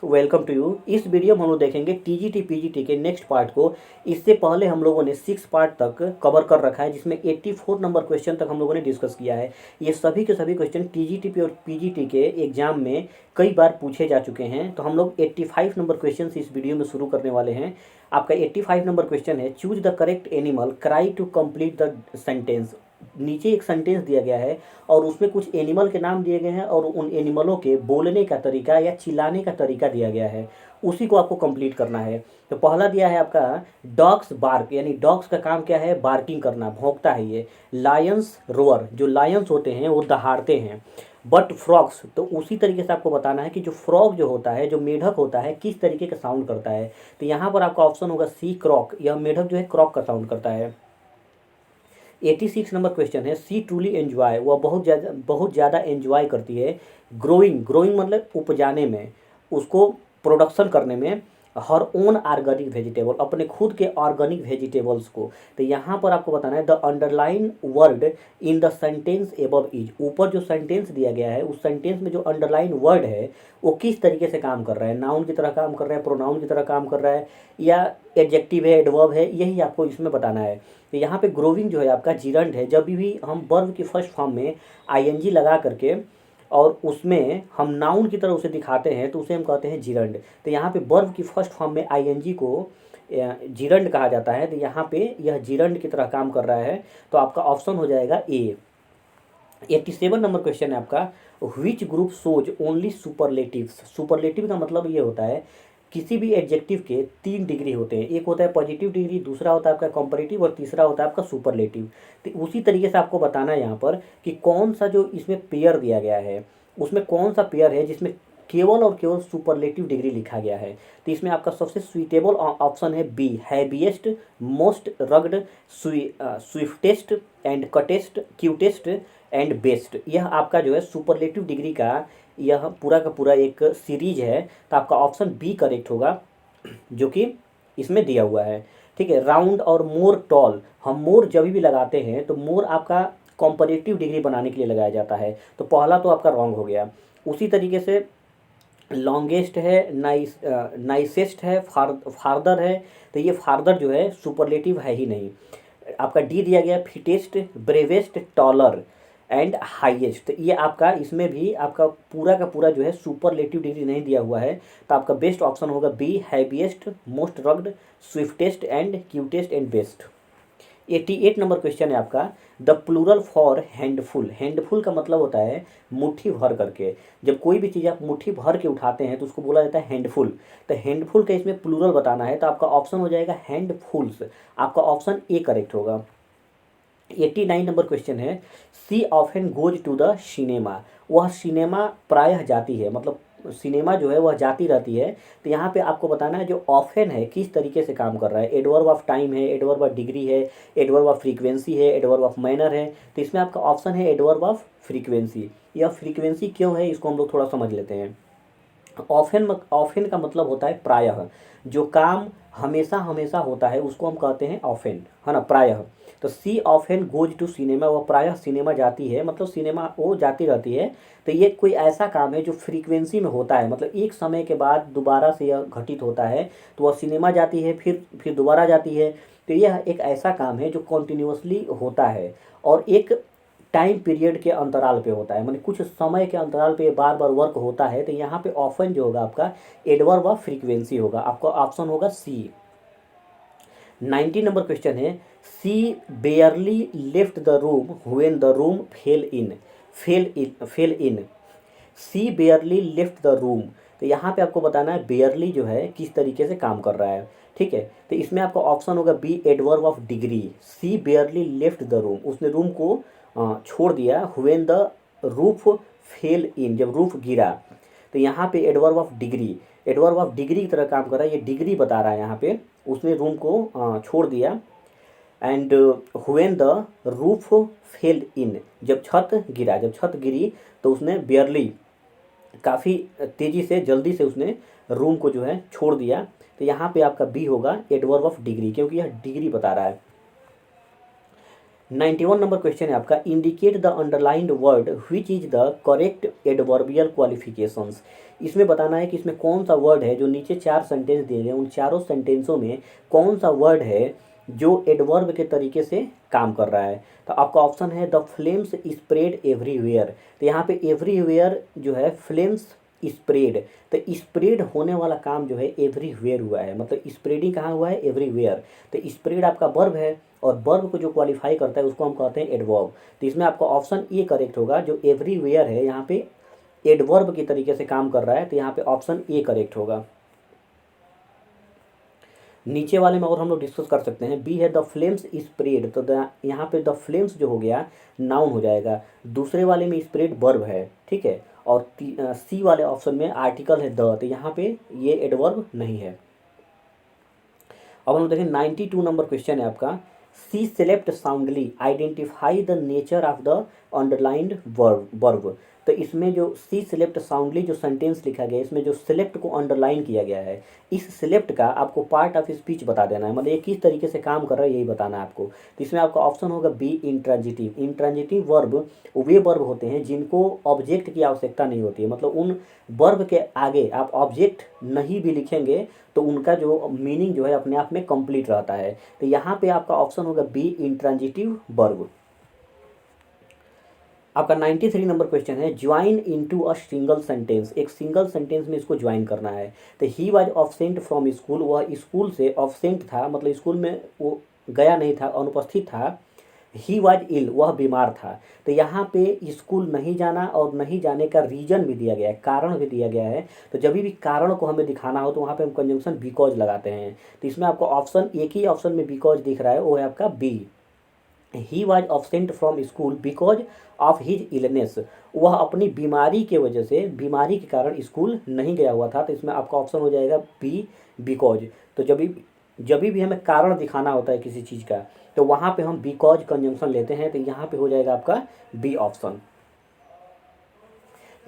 Welcome to you. इस video में हम लोग देखेंगे टीजीटी पीजीटी के नेक्स्ट पार्ट को। इससे पहले हम लोगों ने 6 पार्ट तक कवर कर रखा है, जिसमें 84 नंबर क्वेश्चन तक हम लोगों ने डिस्कस किया है। ये सभी के सभी क्वेश्चन टीजीटी और पीजीटी के एग्जाम में कई बार पूछे जा चुके हैं। तो हम लोग 85 नंबर क्वेश्चन इस वीडियो में शुरू करने वाले हैं। आपका 85 नंबर क्वेश्चन है, choose the correct animal cry to complete the sentence. नीचे एक सेंटेंस दिया गया है और उसमें कुछ एनिमल के नाम दिए गए हैं और उन एनिमलों के बोलने का तरीका या चिल्लाने का तरीका दिया गया है, उसी को आपको कंप्लीट करना है। तो पहला दिया है आपका डॉग्स बार्क, यानी डॉग्स का काम क्या है? बार्किंग करना, भौंकता है ये। लायंस रोअर, जो लायंस होते हैं वो दहाड़ते हैं। बट फ्रॉग्स, तो उसी तरीके से आपको बताना है कि जो फ्रॉग जो होता है, जो मेढक होता है, किस तरीके का साउंड करता है। तो यहाँ पर आपका ऑप्शन होगा सी, क्रॉक। यह मेढक जो है क्रॉक का साउंड करता है। 86 नंबर क्वेश्चन है, सी ट्रूली एंजॉय, वह बहुत ज़्यादा एंजॉय करती है ग्रोइंग। ग्रोइंग मतलब उपजाने में, उसको प्रोडक्शन करने में। हर ओन ऑर्गेनिक वेजिटेबल, अपने खुद के ऑर्गेनिक वेजिटेबल्स को। तो यहाँ पर आपको बताना है the underline word in the sentence above is. ऊपर जो सेंटेंस दिया गया है उस सेंटेंस में जो अंडरलाइन वर्ड है वो किस तरीके से काम कर रहा है? नाउन की तरह काम कर रहा है, प्रोनाउन की तरह काम कर रहा है, या एडजेक्टिव है, एडवर्ब है, यही आपको इसमें बताना है। तो यहाँ पे ग्रोविंग जो है आपका जिरंड है। जब भी हम वर्ब की फर्स्ट फॉर्म में आईएनजी लगा करके और उसमें हम नाउन की तरह उसे दिखाते हैं तो उसे हम कहते हैं जिरंड। तो यहाँ पे वर्ब की फर्स्ट फॉर्म में आईएनजी को जिरंड कहा जाता है। तो यहाँ पे यह जिरंड की तरह काम कर रहा है। तो आपका ऑप्शन हो जाएगा ए। 87 नंबर क्वेश्चन है आपका, which group shows only superlatives. Superlative का मतलब ये होता है किसी भी एडजेक्टिव के 3 डिग्री होते हैं। एक होता है पॉजिटिव डिग्री, दूसरा होता है आपका कंपैरेटिव और तीसरा होता है आपका सुपरलेटिव। तो उसी तरीके से आपको बताना है यहाँ पर कि कौन सा जो इसमें पेयर दिया गया है उसमें कौन सा पेयर है जिसमें केवल और केवल सुपरलेटिव डिग्री लिखा गया है। तो इसमें आपका सबसे सुइटेबल ऑप्शन है B, heaviest, most rugged, swiftest and cutest, cutest and best. यह आपका जो है सुपरलेटिव डिग्री का यह पूरा का पूरा एक सीरीज है। तो आपका ऑप्शन बी करेक्ट होगा, जो कि इसमें दिया हुआ है। ठीक है। राउंड और मोर टॉल, हम मोर जब भी लगाते हैं तो मोर आपका कॉम्परेटिव डिग्री बनाने के लिए लगाया जाता है। तो पहला तो आपका रॉन्ग हो गया। उसी तरीके से लॉन्गेस्ट है, नाइसेस्ट है, फार्दर है। तो ये फार्दर जो है सुपरलेटिव है ही नहीं। आपका डी दिया गया fittest, bravest, taller and highest. ये आपका इसमें भी आपका पूरा का पूरा जो है सुपरलेटिव डिग्री नहीं दिया हुआ है। तो आपका बेस्ट ऑप्शन होगा B, heaviest, most rugged, swiftest and cutest and best. 88 number question है आपका, the plural for handful. Handful का मतलब होता है मुट्ठी भर करके। जब कोई भी चीज़ आप मुट्ठी भर के उठाते हैं तो उसको बोला जाता है हैंडफुल। तो हैंडफुल का इसमें प्लूरल बताना है। तो आपका ऑप्शन हो जाएगा हैंडफुल्स। आपका ऑप्शन ए करेक्ट होगा। 89 नंबर क्वेश्चन है, she often goes to the cinema. वह सिनेमा प्रायः जाती है, मतलब सिनेमा जो है वह जाती रहती है। तो यहाँ पे आपको बताना है जो ऑफन है किस तरीके से काम कर रहा है। एडवर्ब ऑफ टाइम है, एडवर्ब ऑफ डिग्री है, एडवर्ब ऑफ फ्रीक्वेंसी है, एडवर्ब ऑफ मैनर है। तो इसमें आपका ऑप्शन है एडवर्ब ऑफ फ्रीक्वेंसी। यह फ्रीक्वेंसी क्यों है इसको हम लोग थोड़ा समझ लेते हैं। ऑफन का मतलब होता है प्रायः। जो काम हमेशा हमेशा होता है उसको हम कहते हैं ऑफन, है ना, प्रायः। तो सी ऑफन गोज टू सिनेमा, वह प्रायः सिनेमा जाती है, मतलब सिनेमा वो जाती रहती है। तो ये कोई ऐसा काम है जो फ्रीक्वेंसी में होता है, मतलब एक समय के बाद दोबारा से यह घटित होता है। तो वह सिनेमा जाती है, फिर दोबारा जाती है। तो यह एक ऐसा काम है जो कॉन्टिन्यूसली होता है और एक टाइम पीरियड के अंतराल पे होता है, मतलब कुछ समय के अंतराल पे बार बार वर्क होता है। तो यहाँ पे ऑफन जो होगा आपका एडवर्ब ऑफ फ्रीक्वेंसी होगा। आपका ऑप्शन होगा सी। 90 नंबर क्वेश्चन है, she barely left the room when the room fell in. She barely left the room. तो यहाँ पे आपको बताना है बेयरली जो है किस तरीके से काम कर रहा है। ठीक है। तो इसमें आपका ऑप्शन होगा B, adverb of degree. She barely left the room, उसने रूम को छोड़ दिया। When the roof fell in, जब रूफ गिरा। तो यहाँ पे adverb of degree, adverb of degree की तरह काम कर रहा है। ये डिग्री बता रहा है यहाँ पे, उसने रूम को छोड़ दिया। And when the roof fell in, जब छत गिरा, जब छत गिरी तो उसने बेयरली, काफ़ी तेज़ी से, जल्दी से उसने रूम को जो है छोड़ दिया। तो यहाँ पे आपका बी होगा एडवर्ब ऑफ डिग्री, क्योंकि यह डिग्री बता रहा है। 91 नंबर क्वेश्चन है आपका, indicate the underlined word which is the correct adverbial qualifications. इसमें बताना है कि इसमें कौन सा वर्ड है, जो नीचे 4 सेंटेंस दिए गए उन चारों सेंटेंसों में कौन सा वर्ड है जो एडवर्ब के तरीके से काम कर रहा है। तो आपका ऑप्शन है द फ्लेम्स स्प्रेड एवरीवेयर। तो यहाँ पे एवरीवेयर जो है फ्लेम्स स्प्रेड, तो स्प्रेड होने वाला काम जो है एवरीवेयर हुआ है, मतलब स्प्रेडिंग कहाँ हुआ है, एवरीवेयर। तो स्प्रेड आपका वर्ब है और वर्ब को जो क्वालिफाई करता है उसको हम कहते हैं एडवर्ब। तो इसमें आपका ऑप्शन ए करेक्ट होगा, जो एवरीवेयर है यहाँ पे एडवर्ब के तरीके से काम कर रहा है, तो यहाँ पे ऑप्शन ए करेक्ट होगा। नीचे वाले में और हम लोग डिस्कस कर सकते हैं, बी है द फ्लेम्स स्प्रेड, तो यहाँ पे द फ्लेम्स जो हो गया नाउन हो जाएगा, दूसरे वाले में स्प्रेड वर्ब है, ठीक है। और सी वाले ऑप्शन में आर्टिकल है द, तो यहाँ पे ये एडवर्ब नहीं है। अब हम लोग देखें 92 नंबर क्वेश्चन है आपका, she slept soundly identify the nature of the underlined verb. तो इसमें जो सी सेलेक्ट साउंडली जो सेंटेंस लिखा गया है, इसमें जो सेलेक्ट को अंडरलाइन किया गया है, इस सेलेक्ट का आपको पार्ट ऑफ स्पीच बता देना है, मतलब ये किस तरीके से काम कर रहा है यही बताना है आपको। तो इसमें आपका ऑप्शन होगा बी इंट्रांजिटिव। इंट्रांजिटिव वर्ब वे वर्ब होते हैं जिनको ऑब्जेक्ट की आवश्यकता नहीं होती है, मतलब उन वर्ब के आगे आप ऑब्जेक्ट नहीं भी लिखेंगे तो उनका जो मीनिंग जो है अपने आप में कंप्लीट रहता है। तो यहाँ पे आपका ऑप्शन होगा बी इंट्रांजिटिव वर्ब। आपका 93 नंबर क्वेश्चन है, join into a single sentence. एक सिंगल सेंटेंस में इसको ज्वाइन करना है। तो he was absent from school, वह स्कूल से ऑब्सेंट था, मतलब स्कूल में वो गया नहीं था, अनुपस्थित था। ही वाज इल, वह बीमार था। तो यहाँ पे स्कूल नहीं जाना और नहीं जाने का रीजन भी दिया गया है, कारण भी दिया गया है। तो जब भी कारण को हमें दिखाना हो तो वहाँ पे हम कंजंक्शन बिकॉज लगाते हैं। तो इसमें आपको ऑप्शन, एक ही ऑप्शन में बिकॉज दिख रहा है, वो है आपका B. He was absent from school because of his illness, वह अपनी बीमारी के वजह से, बीमारी के कारण स्कूल नहीं गया हुआ था। तो इसमें आपका ऑप्शन हो जाएगा बी बिकॉज। तो जब भी हमें कारण दिखाना होता है किसी चीज़ का तो वहाँ पे हम बिकॉज कंजंक्शन लेते हैं। तो यहाँ पे हो जाएगा आपका B option.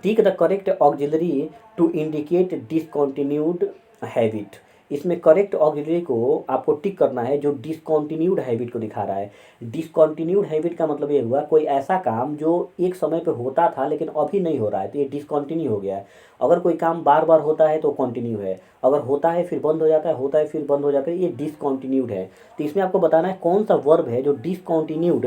Tick the correct auxiliary to indicate discontinued habit. इसमें करेक्ट ऑक्सिलरी को आपको टिक करना है जो डिसकंटिन्यूड हैबिट को दिखा रहा है। डिसकंटिन्यूड हैबिट का मतलब ये हुआ कोई ऐसा काम जो एक समय पे होता था लेकिन अभी नहीं हो रहा है, तो ये डिसकंटिन्यू हो गया है। अगर कोई काम बार बार होता है तो कंटिन्यू है, अगर होता है फिर बंद हो जाता है, होता है फिर बंद हो जाता है, ये डिसकंटिन्यूड है। तो इसमें आपको बताना है कौन सा वर्ब है जो डिसकंटिन्यूड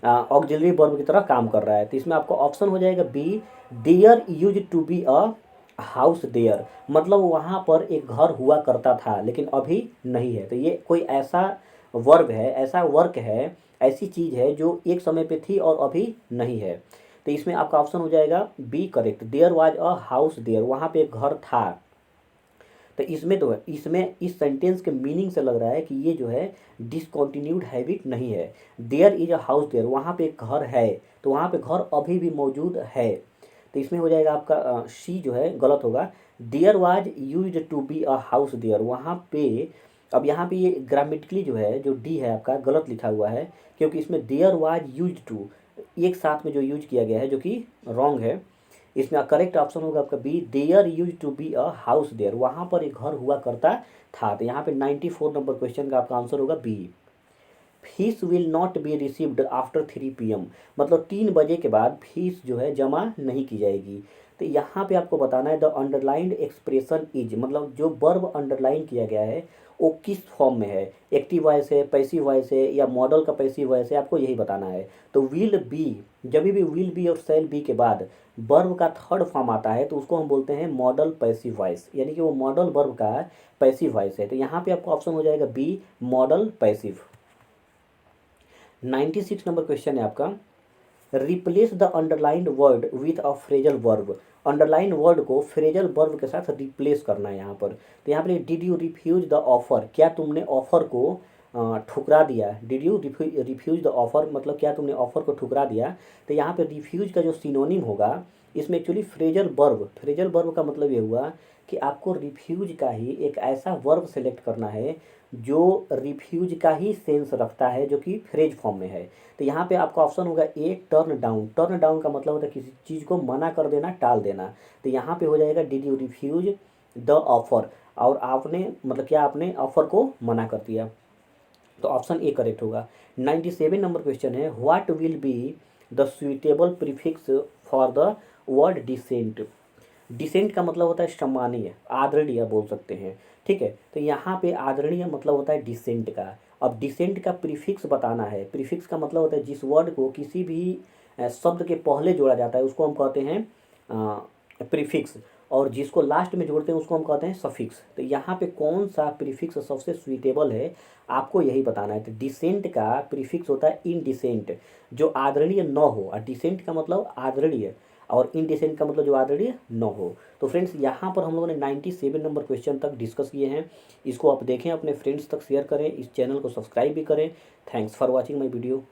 ऑक्सिलरी वर्ब की तरह काम कर रहा है। तो इसमें आपको ऑप्शन हो जाएगा B, there used to be a house there, मतलब वहाँ पर एक घर हुआ करता था लेकिन अभी नहीं है। तो ये कोई ऐसा वर्ब है, ऐसा वर्क है, ऐसी चीज़ है जो एक समय पे थी और अभी नहीं है। तो इसमें आपका ऑप्शन हो जाएगा B correct, there was a house there, वहाँ पे एक घर था। तो इसमें इस सेंटेंस के मीनिंग से लग रहा है कि ये जो है डिसकंटिन्यूड हैबिट नहीं है। There is a house there, वहाँ पे एक घर है, तो वहाँ पे घर अभी भी मौजूद है। तो इसमें हो जाएगा आपका सी जो है गलत होगा, there was used to be a house there, वहाँ पे। अब यहाँ पे ये ग्रामेटिकली जो है, जो डी है आपका गलत लिखा हुआ है, क्योंकि इसमें देयर वाज यूज्ड टू एक साथ में जो यूज किया गया है जो कि रॉन्ग है। इसमें करेक्ट ऑप्शन होगा आपका B, there used to be a house there, वहाँ पर एक घर हुआ करता था। तो यहाँ पे 94 नंबर क्वेश्चन का आपका आंसर होगा B. Fees will not be received after 3 PM, मतलब 3 बजे के बाद फीस जो है जमा नहीं की जाएगी। तो यहाँ पे आपको बताना है द अंडरलाइंड एक्सप्रेशन इज, मतलब जो वर्ब अंडरलाइन किया गया है वो किस फॉर्म में है, एक्टिव वॉइस है, पैसिव वॉइस है या मॉडल का पैसिव वॉइस है, आपको यही बताना है। तो विल बी, जब भी विल बी और शैल बी के बाद वर्ब का थर्ड फॉर्म आता है तो उसको हम बोलते हैं मॉडल पैसिव वॉइस, यानी कि वो मॉडल वर्ब का पैसिव वॉइस है। तो यहाँ पे आपका ऑप्शन हो जाएगा B, modal passive. 96 number question है आपका, replace the underlined word with a phrasal verb. Underline word को फ्रेजल वर्ब के साथ रिप्लेस करना है यहाँ पर। तो यहाँ पर did you refuse the offer, क्या तुमने ऑफर को ठुकरा दिया। Did you refuse the offer, मतलब क्या तुमने ऑफर को ठुकरा दिया। तो यहाँ पे रिफ्यूज का जो सिनोनिम होगा इसमें actually phrasal verb, phrasal verb का मतलब ये हुआ कि आपको रिफ्यूज का ही एक ऐसा वर्ब सेलेक्ट करना है जो रिफ्यूज का ही सेंस रखता है, जो कि फ्रेज फॉर्म में है। तो यहाँ पे आपका ऑप्शन होगा ए, टर्न डाउन। टर्न डाउन का मतलब होता है किसी चीज़ को मना कर देना, टाल देना। तो यहाँ पे हो जाएगा did you refuse the offer, और आपने मतलब क्या आपने ऑफर को मना कर दिया। तो ऑप्शन ए करेक्ट होगा। 97 नंबर क्वेश्चन है, what will be the suitable prefix for the word descent. Descent का मतलब होता है सम्मानीय, आदरणीय बोल सकते हैं, ठीक है। तो यहाँ पे आदरणीय मतलब होता है डिसेंट का। अब डिसेंट का प्रीफिक्स बताना है। प्रीफिक्स का मतलब होता है जिस वर्ड को किसी भी शब्द के पहले जोड़ा जाता है उसको हम कहते हैं प्रीफिक्स, और जिसको लास्ट में जोड़ते हैं उसको हम कहते हैं सफिक्स। तो यहाँ पे कौन सा प्रीफिक्स सबसे सुइटेबल है आपको यही बताना है। तो डिसेंट का प्रीफिक्स होता है इनडिसेंट, जो आदरणीय न हो, और डिसेंट का मतलब आदरणीय, और इनडिसेंट का मतलब जो आदरणीय न हो। तो फ्रेंड्स यहाँ पर हम लोगों ने 97 नंबर क्वेश्चन तक डिस्कस किए हैं। इसको आप देखें, अपने फ्रेंड्स तक शेयर करें, इस चैनल को सब्सक्राइब भी करें। Thanks for watching my video.